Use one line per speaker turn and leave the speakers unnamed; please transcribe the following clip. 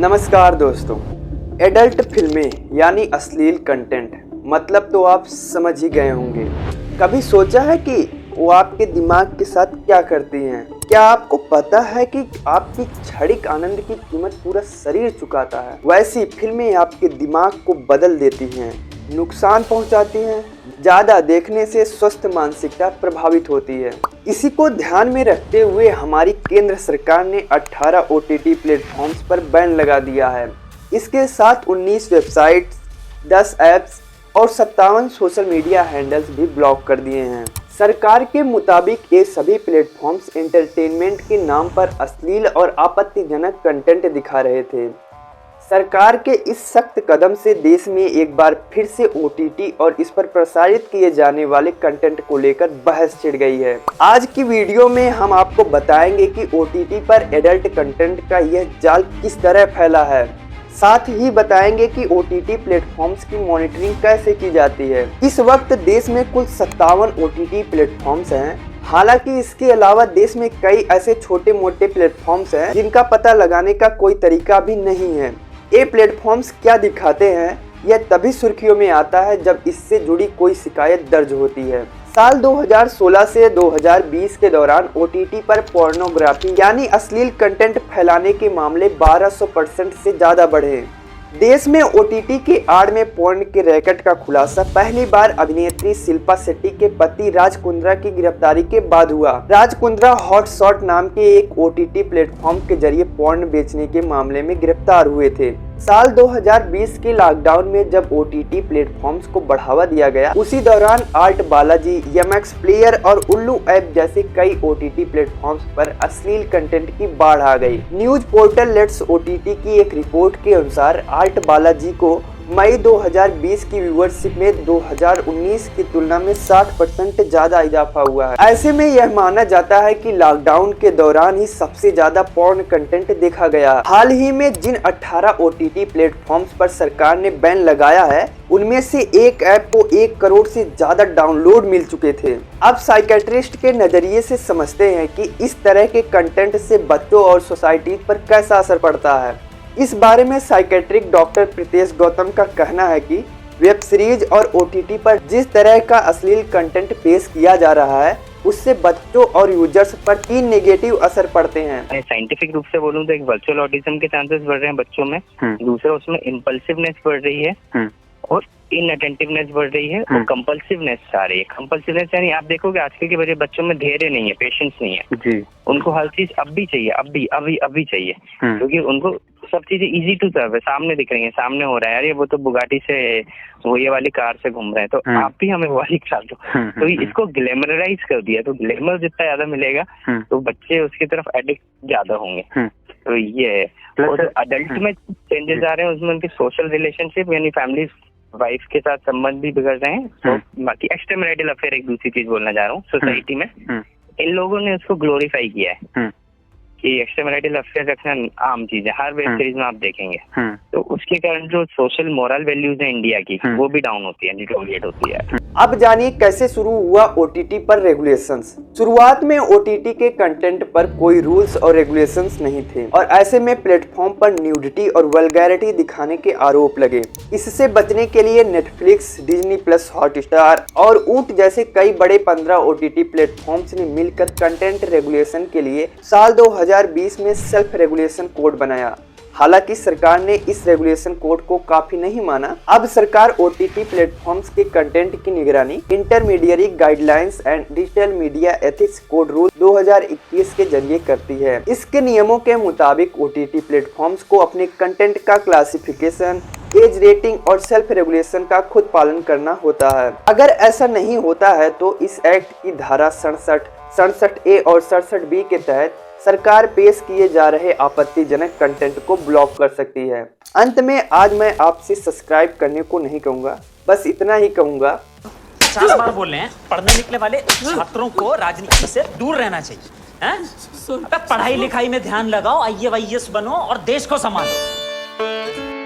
नमस्कार दोस्तों। एडल्ट फिल्में यानी अश्लील कंटेंट मतलब तो आप समझ ही गए होंगे। कभी सोचा है कि वो आपके दिमाग के साथ क्या करती हैं? क्या आपको पता है कि आपकी क्षणिक आनंद की कीमत पूरा शरीर चुकाता है? वैसी फिल्में आपके दिमाग को बदल देती हैं, नुकसान पहुंचाती हैं। ज़्यादा देखने से स्वस्थ मानसिकता प्रभावित होती है। इसी को ध्यान में रखते हुए हमारी केंद्र सरकार ने 18 OTT प्लेटफॉर्म्स पर बैन लगा दिया है। इसके साथ 19 वेबसाइट्स, 10 ऐप्स और 57 सोशल मीडिया हैंडल्स भी ब्लॉक कर दिए हैं। सरकार के मुताबिक ये सभी प्लेटफॉर्म्स एंटरटेनमेंट के नाम पर अश्लील और आपत्तिजनक कंटेंट दिखा रहे थे। सरकार के इस सख्त कदम से देश में एक बार फिर से OTT और इस पर प्रसारित किए जाने वाले कंटेंट को लेकर बहस छिड़ गई है। आज की वीडियो में हम आपको बताएंगे कि OTT पर एडल्ट कंटेंट का यह जाल किस तरह फैला है। साथ ही बताएंगे कि OTT प्लेटफॉर्म्स की मॉनिटरिंग कैसे की जाती है। इस वक्त देश में कुल 57 OTT प्लेटफॉर्म्स हैं। हालांकि इसके अलावा देश में कई ऐसे छोटे मोटे प्लेटफॉर्म्स हैं जिनका पता लगाने का कोई तरीका भी नहीं है। ये प्लेटफॉर्म्स क्या दिखाते हैं यह तभी सुर्खियों में आता है जब इससे जुड़ी कोई शिकायत दर्ज होती है। साल 2016 से 2020 के दौरान OTT पर पोर्नोग्राफी यानी अश्लील कंटेंट फैलाने के मामले 1200% से ज़्यादा बढ़े। देश में OTT के आड़ में पोर्न के रैकेट का खुलासा पहली बार अभिनेत्री शिल्पा शेट्टी के पति राज कुंद्रा की गिरफ्तारी के बाद हुआ। राज कुंद्रा हॉटशॉट नाम के एक OTT प्लेटफॉर्म के जरिए पोर्न बेचने के मामले में गिरफ्तार हुए थे। साल 2020 के लॉकडाउन में जब OTT प्लेटफॉर्म्स को बढ़ावा दिया गया, उसी दौरान आर्ट बालाजी, MX प्लेयर और उल्लू ऐप जैसे कई OTT प्लेटफॉर्म्स पर अश्लील कंटेंट की बाढ़ आ गई। न्यूज पोर्टल लेट्स OTT की एक रिपोर्ट के अनुसार आर्ट बालाजी को मई 2020 की व्यूअरशिप में 2019 की तुलना में 60% ज्यादा इजाफा हुआ है। ऐसे में यह माना जाता है कि लॉकडाउन के दौरान ही सबसे ज्यादा पोर्न कंटेंट देखा गया। हाल ही में जिन 18 OTT प्लेटफॉर्म्स पर सरकार ने बैन लगाया है, उनमें से एक ऐप को 1 करोड़ से ज्यादा डाउनलोड मिल चुके थे। अब साइकेट्रिस्ट के नजरिए से समझते हैं कि इस तरह के कंटेंट से बच्चों और सोसाइटी पर कैसा असर पड़ता है। इस बारे में साइकेट्रिक डॉक्टर प्रीतेश गौतम का कहना है कि वेब सीरीज और OTT पर जिस तरह का अश्लील कंटेंट पेश किया जा रहा है, उससे बच्चों और यूजर्स पर 3 नेगेटिव असर पड़ते हैं।
साइंटिफिक रूप से बोलूं तो एक वर्चुअल ऑटिज्म के चांसेस बढ़ रहे हैं बच्चों में। दूसरा उसमें इम्पल्सिवनेस बढ़ रही है और इनअटेंटिवनेस बढ़ रही है और कंपल्सिवनेस आ रही है। कंपल्सिवनेस यानी आप देखोगे आजकल के बच्चों में धैर्य नहीं है, पेशेंस नहीं है जी। उनको हर चीज अब भी चाहिए, अभी चाहिए, क्योंकि उनको सब चीजें इजी टू सर्व है, सामने दिख रही है, सामने हो रहा है। यार वो तो बुगाटी से वो ये वाली कार से घूम रहे हैं, तो आप भी हमें वो वाली कार दो। तो इसको ग्लैमराइज कर दिया, तो ग्लैमर जितना ज्यादा मिलेगा तो बच्चे उसकी तरफ एडिक्ट ज्यादा होंगे। तो ये है। और अडल्ट में चेंजेस आ रहे हैं, उसमें उनके सोशल रिलेशनशिप यानी फैमिली वाइफ के साथ संबंध भी बिगड़ रहे हैं। तो बाकी एक्स्ट्रामैरिटल अफेयर एक दूसरी चीज बोलना चाह रहा हूँ। सोसाइटी में इन लोगों ने उसको ग्लोरीफाई किया है कि एक्स्ट्रामैरिटल अफेयर रखना आम चीज है, हर वेब सीरीज में आप देखेंगे। तो उसके कारण जो सोशल मोरल वैल्यूज है इंडिया की, वो भी डाउन होती है, डिटोरिएट होती है।
अब जानिए कैसे शुरू हुआ OTT पर रेगुलेशंस। शुरुआत में OTT के कंटेंट पर कोई रूल्स और रेगुलेशंस नहीं थे और ऐसे में प्लेटफॉर्म पर न्यूडिटी और वल्गैरिटी दिखाने के आरोप लगे। इससे बचने के लिए नेटफ्लिक्स, डिज्नी प्लस, हॉटस्टार और ऊट जैसे कई बड़े 15 OTT प्लेटफॉर्म्स ने मिलकर कंटेंट रेगुलेशन के लिए साल 2020 में सेल्फ रेगुलेशन कोड बनाया। हालांकि सरकार ने इस रेगुलेशन कोड को काफी नहीं माना। अब सरकार OTT प्लेटफॉर्म्स के कंटेंट की निगरानी intermediary guidelines and digital media ethics code rule 2021 के जरिए करती है। इसके नियमों के मुताबिक OTT प्लेटफॉर्म्स को अपने कंटेंट का क्लासिफिकेशन, एज रेटिंग और सेल्फ रेगुलेशन का खुद पालन करना होता है। अगर ऐसा नहीं होता है तो इस एक्ट की धारा 67, 67A और 67B के तहत सरकार पेश किए जा रहे आपत्तिजनक कंटेंट को ब्लॉक कर सकती है। अंत में आज मैं आपसे सब्सक्राइब करने को नहीं कहूँगा, बस इतना ही कहूँगा।
50 बार बोल रहे हैं, पढ़ने निकले वाले छात्रों को राजनीति से दूर रहना चाहिए। हैं? पढ़ाई लिखाई में ध्यान लगाओ, IAS बनो और देश को संभालो।